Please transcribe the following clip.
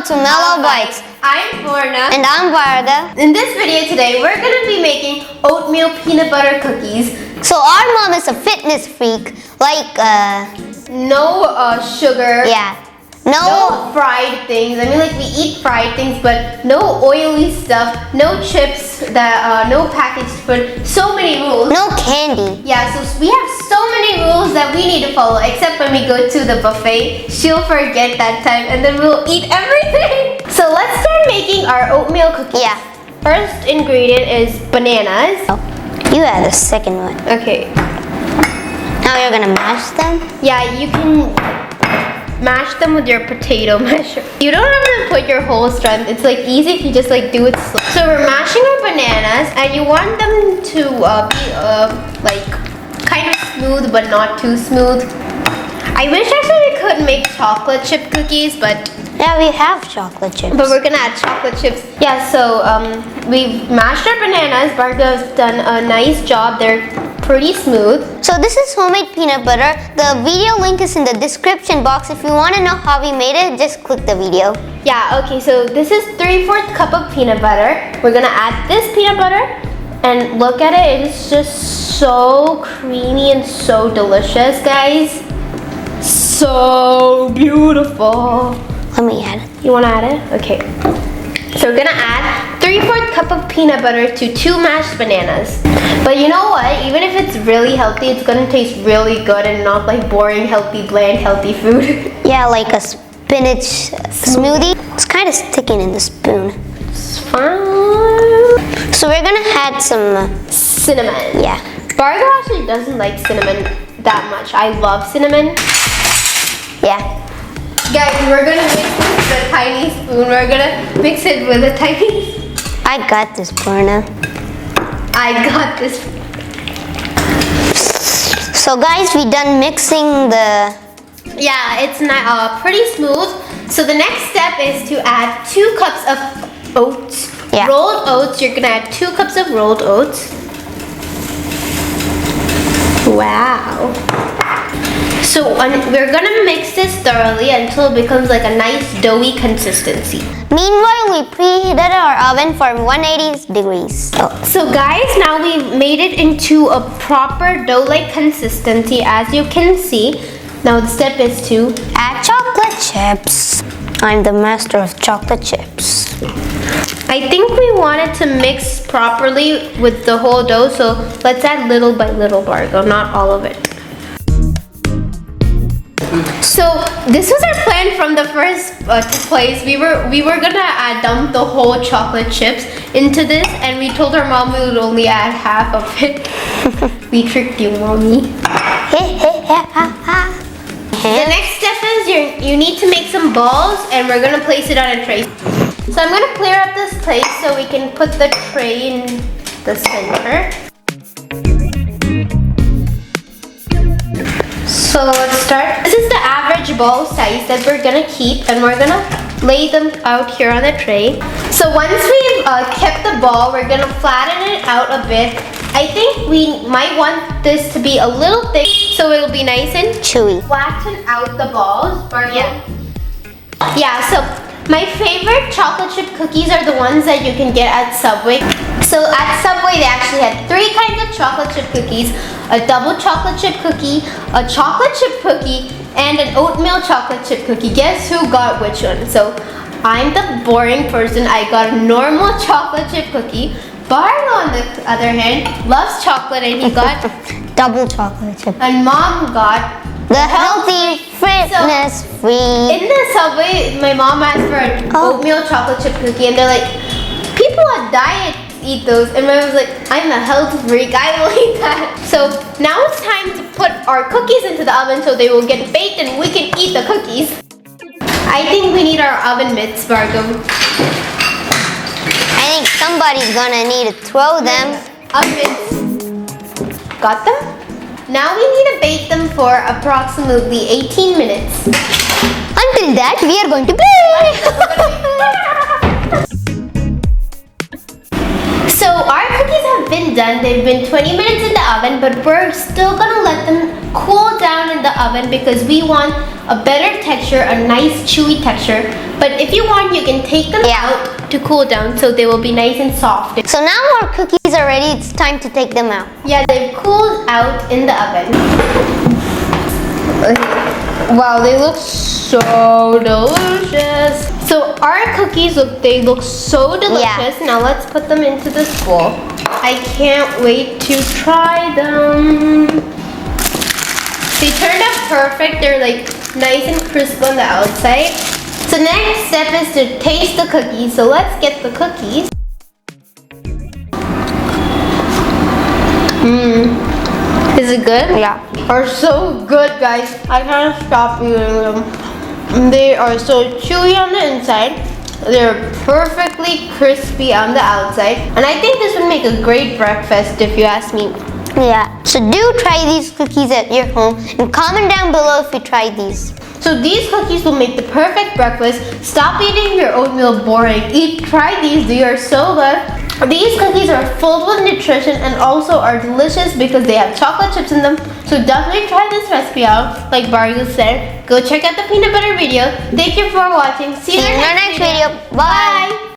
to Mellow Bites. I'm Florina. And I'm Varga. In this video today, we're going to be making oatmeal peanut butter cookies. So our mom is a fitness freak. Like, no sugar. Yeah. No fried things. I mean, like, we eat fried things, but no oily stuff, no chips, no packaged food. So many rules. No candy. Yeah, so we have so many rules that we need to follow, except when we go to the buffet. She'll forget that time, and then we'll eat everything. So let's start making our oatmeal cookies. Yeah. First ingredient is bananas. Oh, you had the second one. Okay. Now you're gonna mash them? Yeah, you can mash them with your potato masher. You don't have to put your whole strength. It's like easy if you just like do it slow. So we're mashing our bananas, and you want them to be like kind of smooth but not too smooth. I wish actually we could make chocolate chip cookies, but yeah, we have chocolate chips. But we're gonna add chocolate chips. Yeah, so we've mashed our bananas. Varga's done a nice job. They're pretty smooth. So this is homemade peanut butter. The video link is in the description box. If you want to know how we made it, just click the video. Yeah, okay, so this is 3/4 cup of peanut butter. We're gonna add this peanut butter, and look at it. It is just so creamy and so delicious, guys. So beautiful. Let me add it. You wanna add it? Okay. So we're gonna add 3/4 cup of peanut butter to 2 mashed bananas. But you know what? Even if it's really healthy, it's gonna taste really good and not like boring, healthy, bland, healthy food. Yeah, like a spinach smoothie. It's kind of sticking in the spoon. It's fine. So we're gonna add some Cinnamon. yeah. Varga actually doesn't like cinnamon that much. I love cinnamon. Yeah. Guys, we're gonna mix this with a tiny spoon. We're gonna mix it with a tiny... I got this, Florina. I got this. So guys, we done mixing the... Yeah, it's not pretty smooth. So the next step is to add 2 cups of oats. Yeah. Rolled oats. You're gonna add 2 cups of rolled oats. Wow. So we're gonna mix this thoroughly until it becomes like a nice doughy consistency. Meanwhile, we preheated our oven for 180 degrees. So guys, now we've made it into a proper dough-like consistency, as you can see. Now the step is to add chocolate chips. I'm the master of chocolate chips. I think we wanted to mix properly with the whole dough, so let's add little by little, Varga, not all of it. So this was our plan from the first place. We were gonna dump the whole chocolate chips into this, and we told our mom we would only add half of it. We tricked you, mommy. The next step is you need to make some balls, and we're gonna place it on a tray. So I'm gonna clear up this plate so we can put the tray in the center. So let's start. This is the average ball size that we're gonna keep, and we're gonna lay them out here on the tray. So once we've kept the ball, we're gonna flatten it out a bit. I think we might want this to be a little thick so it'll be nice and chewy. Flatten out the balls. Yeah, so my favorite chocolate chip cookies are the ones that you can get at Subway. So at Subway, they actually had 3 kinds of chocolate chip cookies: a double chocolate chip cookie, a chocolate chip cookie, and an oatmeal chocolate chip cookie. Guess who got which one? So I'm the boring person. I got a normal chocolate chip cookie. Varga, on the other hand, loves chocolate, and he got double chocolate chip. And mom got the healthy fitness free. In the Subway, my mom asked for an oatmeal chocolate chip cookie, and they're like, people on diet eat those, and mom was like, I'm a health freak, I will eat that. So now it's time to put our cookies into the oven so they will get baked and we can eat the cookies. I think we need our oven mitts, Varga. I think somebody's gonna need to throw them. Oven mitts. Got them? Now we need to bake them for approximately 18 minutes. Until that, we are going to bake. So our cookies have been done. They've been 20 minutes in the oven, but we're still gonna let them cool down in the oven because we want a better texture, a nice chewy texture. But if you want, you can take them out to cool down so they will be nice and soft. So now our cookies are ready. It's time to take them out. Yeah, they've cooled out in the oven. Wow, they look so delicious. So our cookies look so delicious. Now let's put them into this bowl. I can't wait to try them. They turned out perfect. They're like nice and crisp on the outside. So next step is to taste the cookies. So let's get the cookies. Is it good? Yeah. Are so good, guys. I can't stop eating them. They are so chewy on the inside. They're perfectly crispy on the outside. And I think this would make a great breakfast if you ask me. Yeah. So do try these cookies at your home and comment down below if you tried these. So these cookies will make the perfect breakfast. Stop eating your oatmeal boring. Try these. They are so good. These cookies are full with nutrition and also are delicious because they have chocolate chips in them. So definitely try this recipe out. Like Varga said, go check out the peanut butter video. Thank you for watching. See you in the next video. Bye.